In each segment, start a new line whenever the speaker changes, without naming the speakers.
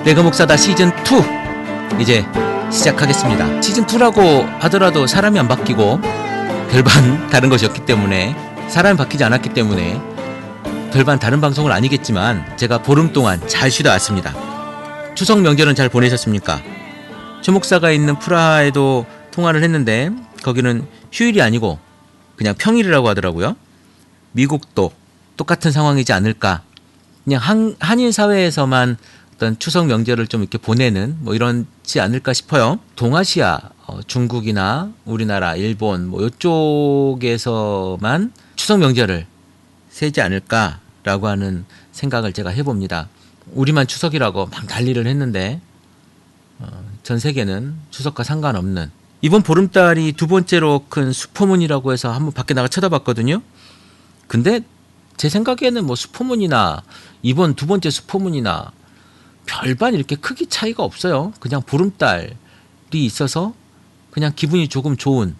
내가 목사다 시즌2 이제 시작하겠습니다. 시즌2라고 하더라도 사람이 안 바뀌고 별반 다른 것이 없기 때문에, 사람이 바뀌지 않았기 때문에 별반 다른 방송은 아니겠지만, 제가 보름 동안 잘 쉬다 왔습니다. 추석 명절은 잘 보내셨습니까? 최 목사가 있는 프라하에도 통화를 했는데 거기는 휴일이 아니고 그냥 평일이라고 하더라고요. 미국도 똑같은 상황이지 않을까. 그냥 한인 사회에서만 어떤 추석 명절을 좀 이렇게 보내는 뭐 이런지 않을까 싶어요. 동아시아, 중국이나 우리나라, 일본 뭐 이쪽에서만 추석 명절을 세지 않을까라고 하는 생각을 제가 해봅니다. 우리만 추석이라고 막 난리를 했는데 전 세계는 추석과 상관없는, 이번 보름달이 두 번째로 큰 슈퍼문이라고 해서 한번 밖에 나가 쳐다봤거든요. 근데 제 생각에는 뭐 슈퍼문이나 이번 두 번째 슈퍼문이나 별반 이렇게 크기 차이가 없어요. 그냥 보름달이 있어서 그냥 기분이 조금 좋은,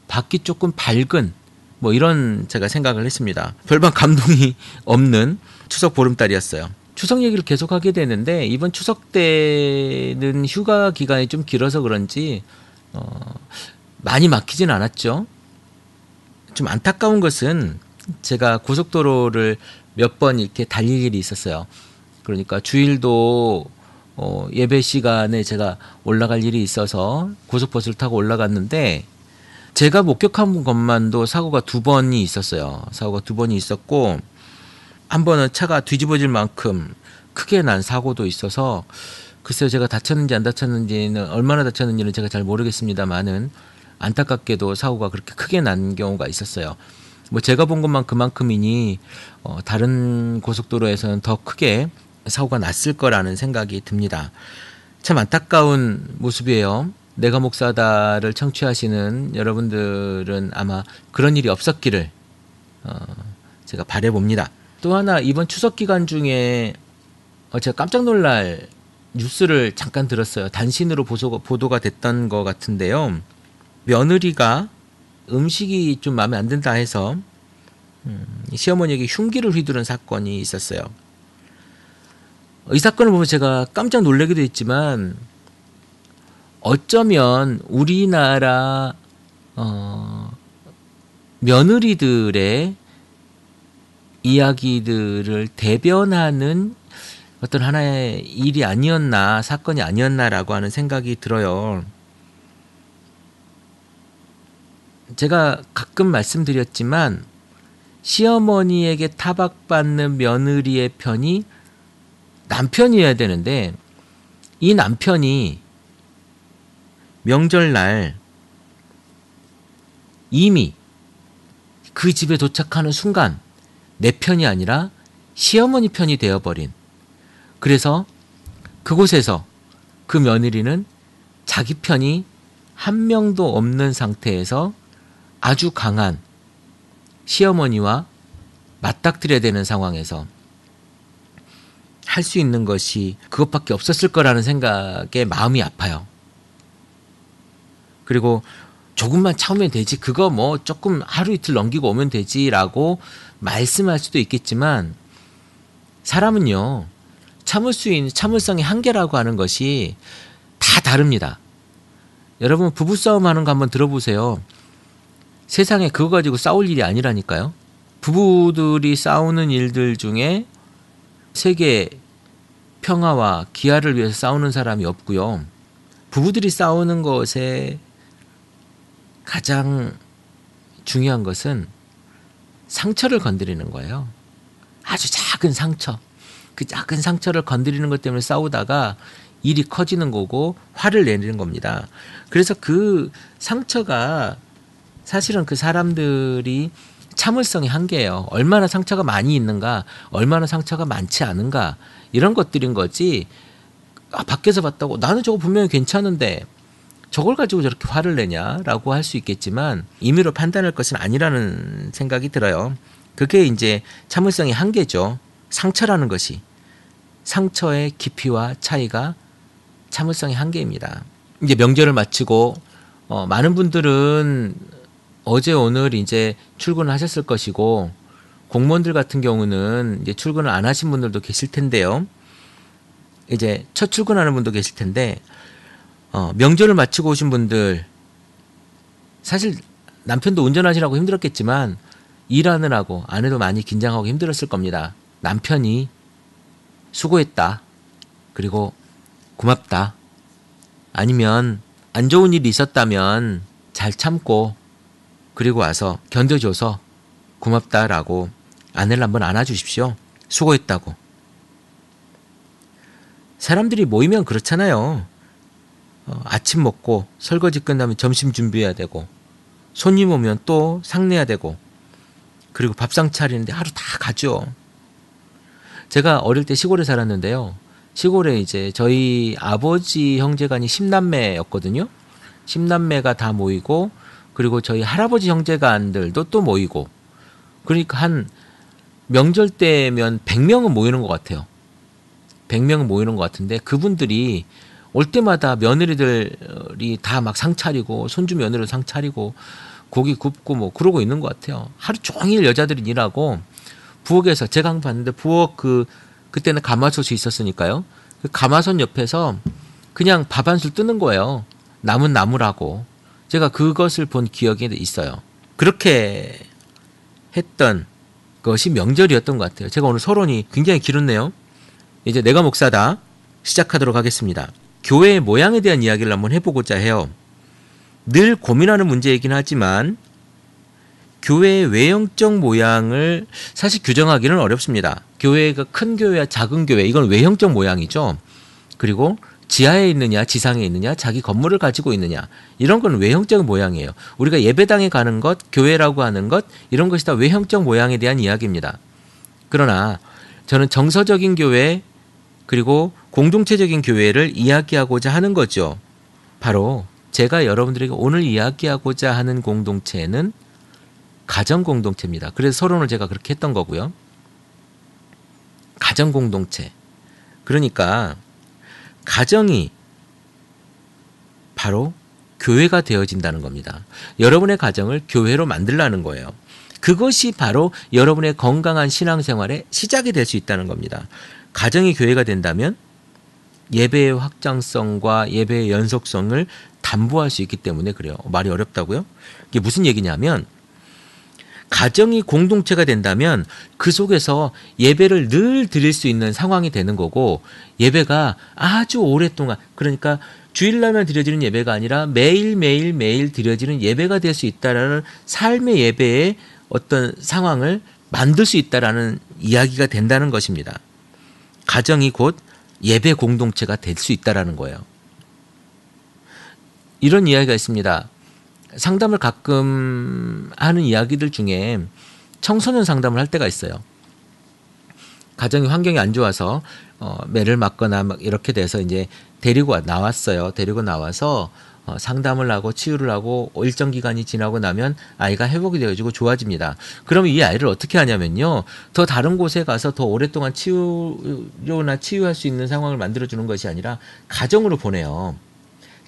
밖이 조금 밝은 뭐 이런 제가 생각을 했습니다. 별반 감동이 없는 추석 보름달이었어요. 추석 얘기를 계속하게 되는데 이번 추석 때는 휴가 기간이 좀 길어서 그런지 많이 막히진 않았죠. 좀 안타까운 것은 제가 고속도로를 몇 번 이렇게 달릴 일이 있었어요. 그러니까 주일도 예배 시간에 제가 올라갈 일이 있어서 고속버스를 타고 올라갔는데, 제가 목격한 것만도 사고가 두 번이 있었어요. 사고가 두 번이 있었고, 한 번은 차가 뒤집어질 만큼 크게 난 사고도 있어서, 글쎄요, 제가 다쳤는지 안 다쳤는지는, 얼마나 다쳤는지는 제가 잘 모르겠습니다만은 안타깝게도 사고가 그렇게 크게 난 경우가 있었어요. 뭐 제가 본 것만 그만큼이니 다른 고속도로에서는 더 크게 사고가 났을 거라는 생각이 듭니다. 참 안타까운 모습이에요. 내가 목사다를 청취하시는 여러분들은 아마 그런 일이 없었기를 제가 바라봅니다. 또 하나, 이번 추석 기간 중에 제가 깜짝 놀랄 뉴스를 잠깐 들었어요. 단신으로 보도가 됐던 것 같은데요. 며느리가 음식이 좀 마음에 안 든다 해서 시어머니에게 흉기를 휘두른 사건이 있었어요. 이 사건을 보면 제가 깜짝 놀라기도 했지만, 어쩌면 우리나라 며느리들의 이야기들을 대변하는 어떤 하나의 일이 아니었나, 사건이 아니었나라고 하는 생각이 들어요. 제가 가끔 말씀드렸지만, 시어머니에게 타박받는 며느리의 편이 남편이어야 되는데, 이 남편이 명절날 이미 그 집에 도착하는 순간 내 편이 아니라 시어머니 편이 되어버린, 그래서 그곳에서 그 며느리는 자기 편이 한 명도 없는 상태에서 아주 강한 시어머니와 맞닥뜨려야 되는 상황에서 할 수 있는 것이 그것밖에 없었을 거라는 생각에 마음이 아파요. 그리고 조금만 참으면 되지, 그거 뭐 조금 하루 이틀 넘기고 오면 되지라고 말씀할 수도 있겠지만, 사람은요, 참을 수 있는 참을성의 한계라고 하는 것이 다 다릅니다. 여러분, 부부싸움 하는 거 한번 들어보세요. 세상에 그거 가지고 싸울 일이 아니라니까요. 부부들이 싸우는 일들 중에 세계 평화와 기아를 위해서 싸우는 사람이 없고요. 부부들이 싸우는 것에 가장 중요한 것은 상처를 건드리는 거예요. 아주 작은 상처. 그 작은 상처를 건드리는 것 때문에 싸우다가 일이 커지는 거고 화를 내는 겁니다. 그래서 그 상처가 사실은 그 사람들이 참을성의 한계예요. 얼마나 상처가 많이 있는가, 얼마나 상처가 많지 않은가, 이런 것들인 거지. 밖에서 봤다고 나는 저거 분명히 괜찮은데 저걸 가지고 저렇게 화를 내냐라고 할 수 있겠지만, 임의로 판단할 것은 아니라는 생각이 들어요. 그게 이제 참을성의 한계죠. 상처라는 것이, 상처의 깊이와 차이가 참을성의 한계입니다. 이제 명절을 마치고 많은 분들은 어제 오늘 이제 출근을 하셨을 것이고, 공무원들 같은 경우는 이제 출근을 안 하신 분들도 계실 텐데요. 이제 첫 출근하는 분도 계실 텐데 명절을 마치고 오신 분들 사실 남편도 운전하시라고 힘들었겠지만 일하느라고 아내도 많이 긴장하고 힘들었을 겁니다. 남편이 수고했다. 그리고 고맙다. 아니면 안 좋은 일이 있었다면 잘 참고 그리고 와서 견뎌줘서 고맙다라고 아내를 한번 안아주십시오. 수고했다고. 사람들이 모이면 그렇잖아요. 아침 먹고 설거지 끝나면 점심 준비해야 되고 손님 오면 또 상내야 되고 그리고 밥상 차리는데 하루 다 가죠. 제가 어릴 때 시골에 살았는데요. 시골에 이제 저희 아버지 형제간이 10남매였거든요. 10남매가 다 모이고 그리고 저희 할아버지 형제간들도 또 모이고 그러니까 한 명절 때면 100명은 모이는 것 같아요. 100명은 모이는 것 같은데 그분들이 올 때마다 며느리들이 다 막 상 차리고 손주 며느리들 상 차리고 고기 굽고 뭐 그러고 있는 것 같아요. 하루 종일 여자들이 일하고 부엌에서 제가 한번 봤는데 부엌 그때는 가마솥이 있었으니까요. 그 가마솥 옆에서 그냥 밥 한 술 뜨는 거예요. 남은 나무라고. 제가 그것을 본 기억이 있어요. 그렇게 했던 것이 명절이었던 것 같아요. 제가 오늘 서론이 굉장히 길었네요. 이제 내가 목사다 시작하도록 하겠습니다. 교회의 모양에 대한 이야기를 한번 해보고자 해요. 늘 고민하는 문제이긴 하지만 교회의 외형적 모양을 사실 규정하기는 어렵습니다. 교회가 큰 교회와 작은 교회 이건 외형적 모양이죠. 그리고 지하에 있느냐 지상에 있느냐 자기 건물을 가지고 있느냐 이런 건 외형적 모양이에요. 우리가 예배당에 가는 것 교회라고 하는 것 이런 것이 다 외형적 모양에 대한 이야기입니다. 그러나 저는 정서적인 교회 그리고 공동체적인 교회를 이야기하고자 하는 거죠. 바로 제가 여러분들에게 오늘 이야기하고자 하는 공동체는 가정 공동체입니다. 그래서 서론을 제가 그렇게 했던 거고요. 가정 공동체. 그러니까 가정이 바로 교회가 되어진다는 겁니다. 여러분의 가정을 교회로 만들라는 거예요. 그것이 바로 여러분의 건강한 신앙생활의 시작이 될 수 있다는 겁니다. 가정이 교회가 된다면 예배의 확장성과 예배의 연속성을 담보할 수 있기 때문에 그래요. 말이 어렵다고요? 이게 무슨 얘기냐면 가정이 공동체가 된다면 그 속에서 예배를 늘 드릴 수 있는 상황이 되는 거고 예배가 아주 오랫동안 그러니까 주일날만 드려지는 예배가 아니라 매일 드려지는 예배가 될 수 있다라는 삶의 예배의 어떤 상황을 만들 수 있다라는 이야기가 된다는 것입니다. 가정이 곧 예배 공동체가 될 수 있다라는 거예요. 이런 이야기가 있습니다. 상담을 가끔 하는 이야기들 중에 청소년 상담을 할 때가 있어요. 가정의 환경이 안 좋아서 매를 맞거나 막 이렇게 돼서 이제 데리고 나왔어요. 데리고 나와서 상담을 하고 치유를 하고 일정 기간이 지나고 나면 아이가 회복이 되어지고 좋아집니다. 그러면 이 아이를 어떻게 하냐면요. 더 다른 곳에 가서 더 오랫동안 치료나 치유할 수 있는 상황을 만들어주는 것이 아니라 가정으로 보내요.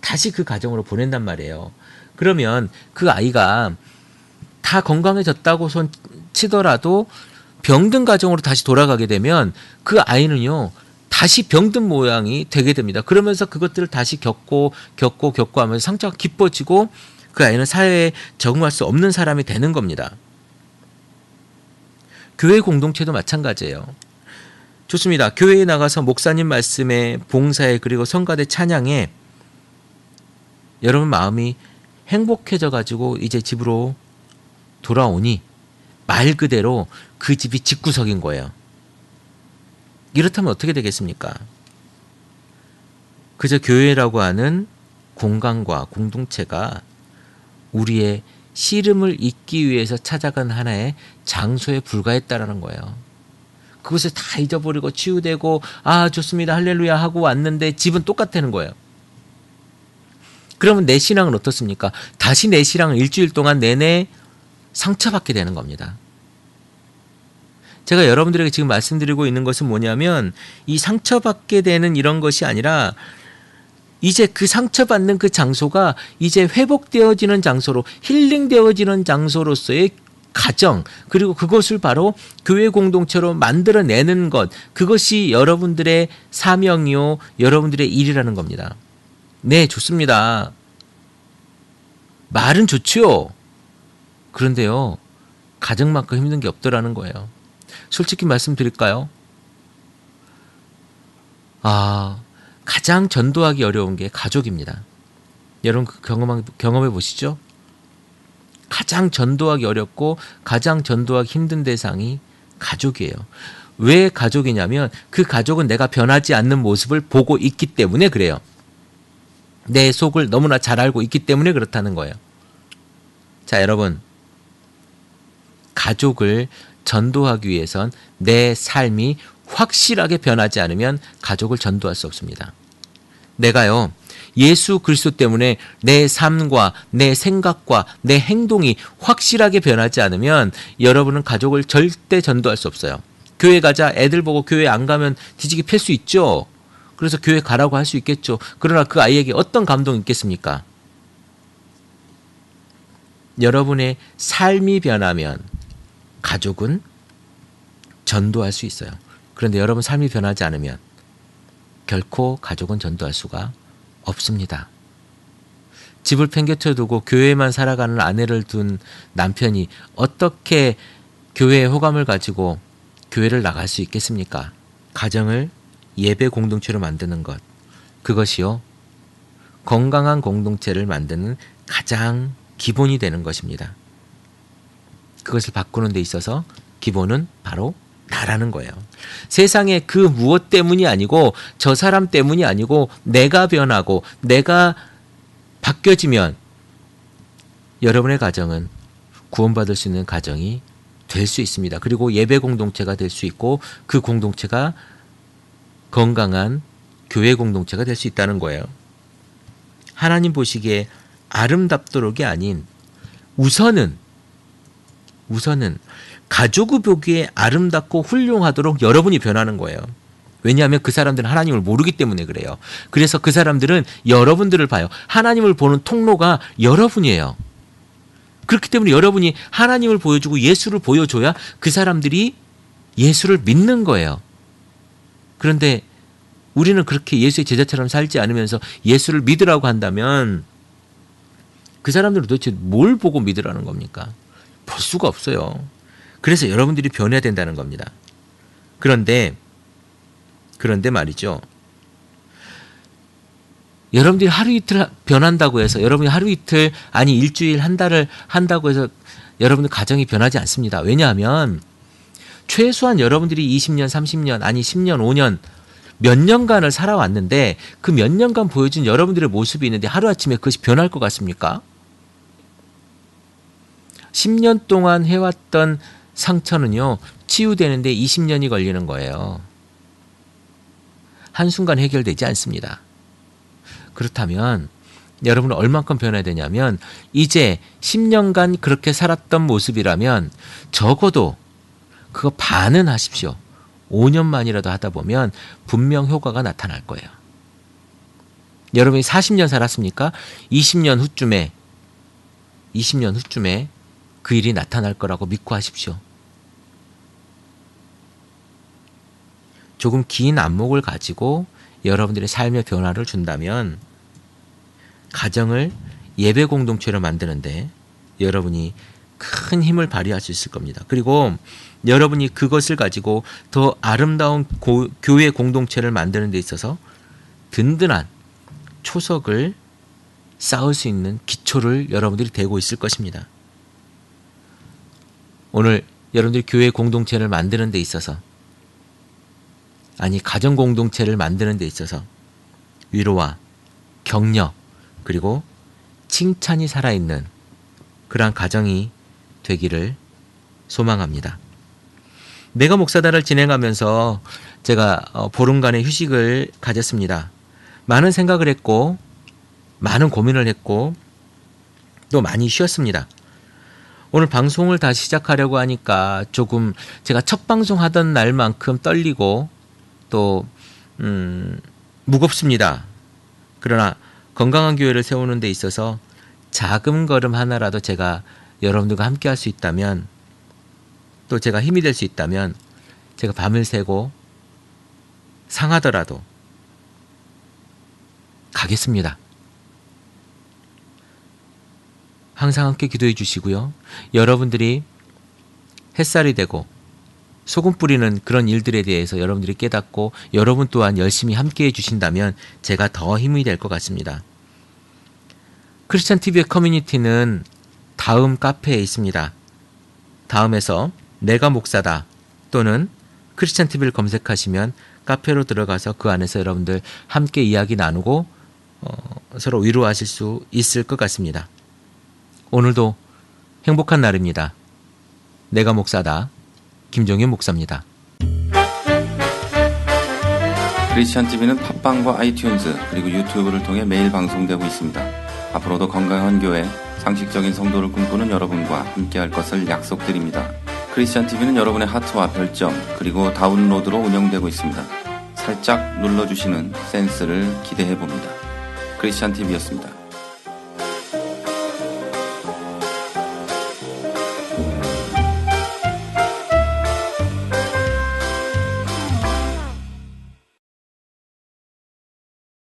다시 그 가정으로 보낸단 말이에요. 그러면 그 아이가 다 건강해졌다고 손 치더라도 병든 가정으로 다시 돌아가게 되면 그 아이는요. 다시 병든 모양이 되게 됩니다. 그러면서 그것들을 다시 겪고 하면서 상처가 깊어지고 그 아이는 사회에 적응할 수 없는 사람이 되는 겁니다. 교회 공동체도 마찬가지예요. 좋습니다. 교회에 나가서 목사님 말씀에 봉사에 그리고 성가대 찬양에 여러분 마음이 행복해져 가지고 이제 집으로 돌아오니 말 그대로 그 집이 집구석인 거예요. 이렇다면 어떻게 되겠습니까? 그저 교회라고 하는 공간과 공동체가 우리의 씨름을 잊기 위해서 찾아간 하나의 장소에 불과했다라는 거예요. 그것을 다 잊어버리고 치유되고 아 좋습니다 할렐루야 하고 왔는데 집은 똑같다는 거예요. 그러면 내 신앙은 어떻습니까? 다시 내 신앙을 일주일 동안 내내 상처받게 되는 겁니다. 제가 여러분들에게 지금 말씀드리고 있는 것은 뭐냐면 이 상처받게 되는 이런 것이 아니라 이제 그 상처받는 그 장소가 이제 회복되어지는 장소로 힐링되어지는 장소로서의 가정, 그리고 그것을 바로 교회 공동체로 만들어내는 것, 그것이 여러분들의 사명이요, 여러분들의 일이라는 겁니다. 네, 좋습니다. 말은 좋지요. 그런데요, 가정만큼 힘든 게 없더라는 거예요. 솔직히 말씀드릴까요? 가장 전도하기 어려운 게 가족입니다. 여러분 경험해 보시죠? 가장 전도하기 어렵고 가장 전도하기 힘든 대상이 가족이에요. 왜 가족이냐면 그 가족은 내가 변하지 않는 모습을 보고 있기 때문에 그래요. 내 속을 너무나 잘 알고 있기 때문에 그렇다는 거예요. 자, 여러분, 가족을 전도하기 위해선 내 삶이 확실하게 변하지 않으면 가족을 전도할 수 없습니다. 내가요, 예수 그리스도 때문에 내 삶과 내 생각과 내 행동이 확실하게 변하지 않으면 여러분은 가족을 절대 전도할 수 없어요. 교회 가자, 애들 보고 교회 안 가면 뒤지게 팰 수 있죠. 그래서 교회 가라고 할 수 있겠죠. 그러나 그 아이에게 어떤 감동이 있겠습니까? 여러분의 삶이 변하면 가족은 전도할 수 있어요. 그런데 여러분 삶이 변하지 않으면 결코 가족은 전도할 수가 없습니다. 집을 팽개쳐 두고 교회만 살아가는 아내를 둔 남편이 어떻게 교회의 호감을 가지고 교회를 나갈 수 있겠습니까? 가정을 예배 공동체로 만드는 것, 그것이요, 건강한 공동체를 만드는 가장 기본이 되는 것입니다. 그것을 바꾸는 데 있어서 기본은 바로 나라는 거예요. 세상에 그 무엇 때문이 아니고 저 사람 때문이 아니고 내가 변하고 내가 바뀌어지면 여러분의 가정은 구원받을 수 있는 가정이 될 수 있습니다. 그리고 예배 공동체가 될 수 있고 그 공동체가 건강한 교회 공동체가 될 수 있다는 거예요. 하나님 보시기에 아름답도록이 아닌 우선은 가족을 보기에 아름답고 훌륭하도록 여러분이 변하는 거예요. 왜냐하면 그 사람들은 하나님을 모르기 때문에 그래요. 그래서 그 사람들은 여러분들을 봐요. 하나님을 보는 통로가 여러분이에요. 그렇기 때문에 여러분이 하나님을 보여주고 예수를 보여줘야 그 사람들이 예수를 믿는 거예요. 그런데 우리는 그렇게 예수의 제자처럼 살지 않으면서 예수를 믿으라고 한다면 그 사람들은 도대체 뭘 보고 믿으라는 겁니까? 볼 수가 없어요. 그래서 여러분들이 변해야 된다는 겁니다. 그런데 말이죠. 여러분들이 하루 이틀 변한다고 해서, 여러분이 하루 이틀, 아니 일주일, 한 달을 한다고 해서 여러분들 가정이 변하지 않습니다. 왜냐하면 최소한 여러분들이 20년, 30년, 아니 10년, 5년, 몇 년간을 살아왔는데 그 몇 년간 보여준 여러분들의 모습이 있는데 하루아침에 그것이 변할 것 같습니까? 10년 동안 해왔던 상처는요, 치유되는데 20년이 걸리는 거예요. 한순간 해결되지 않습니다. 그렇다면 여러분은 얼만큼 변해야 되냐면 이제 10년간 그렇게 살았던 모습이라면 적어도 그거 반은 하십시오. 5년만이라도 하다 보면 분명 효과가 나타날 거예요. 여러분이 40년 살았습니까? 20년 후쯤에 그 일이 나타날 거라고 믿고 하십시오. 조금 긴 안목을 가지고 여러분들의 삶의 변화를 준다면 가정을 예배 공동체로 만드는데 여러분이 큰 힘을 발휘할 수 있을 겁니다. 그리고 여러분이 그것을 가지고 더 아름다운 교회 공동체를 만드는 데 있어서 든든한 초석을 쌓을 수 있는 기초를 여러분들이 대고 있을 것입니다. 오늘 여러분들이 교회 공동체를 만드는 데 있어서, 아니 가정 공동체를 만드는 데 있어서 위로와 격려 그리고 칭찬이 살아있는 그러한 가정이 되기를 소망합니다. 내가 목사다를 진행하면서 제가 보름간의 휴식을 가졌습니다. 많은 생각을 했고 많은 고민을 했고 또 많이 쉬었습니다. 오늘 방송을 다시 시작하려고 하니까 조금 제가 첫 방송하던 날만큼 떨리고 또 무겁습니다. 그러나 건강한 교회를 세우는 데 있어서 작은 걸음 하나라도 제가 여러분들과 함께 할 수 있다면 또 제가 힘이 될 수 있다면 제가 밤을 새고 상하더라도 가겠습니다. 항상 함께 기도해 주시고요. 여러분들이 햇살이 되고 소금 뿌리는 그런 일들에 대해서 여러분들이 깨닫고 여러분 또한 열심히 함께 해주신다면 제가 더 힘이 될 것 같습니다. 크리스찬 TV의 커뮤니티는 다음 카페에 있습니다. 다음에서 내가 목사다 또는 크리스찬 TV를 검색하시면 카페로 들어가서 그 안에서 여러분들 함께 이야기 나누고 서로 위로하실 수 있을 것 같습니다. 오늘도 행복한 날입니다. 내가 목사다. 김종현 목사입니다.
크리스찬 TV는 팟빵과 아이튠즈 그리고 유튜브를 통해 매일 방송되고 있습니다. 앞으로도 건강한 교회, 상식적인 성도를 꿈꾸는 여러분과 함께할 것을 약속드립니다. 크리스찬 TV는 여러분의 하트와 별점 그리고 다운로드로 운영되고 있습니다. 살짝 눌러주시는 센스를 기대해봅니다. 크리스찬 TV였습니다.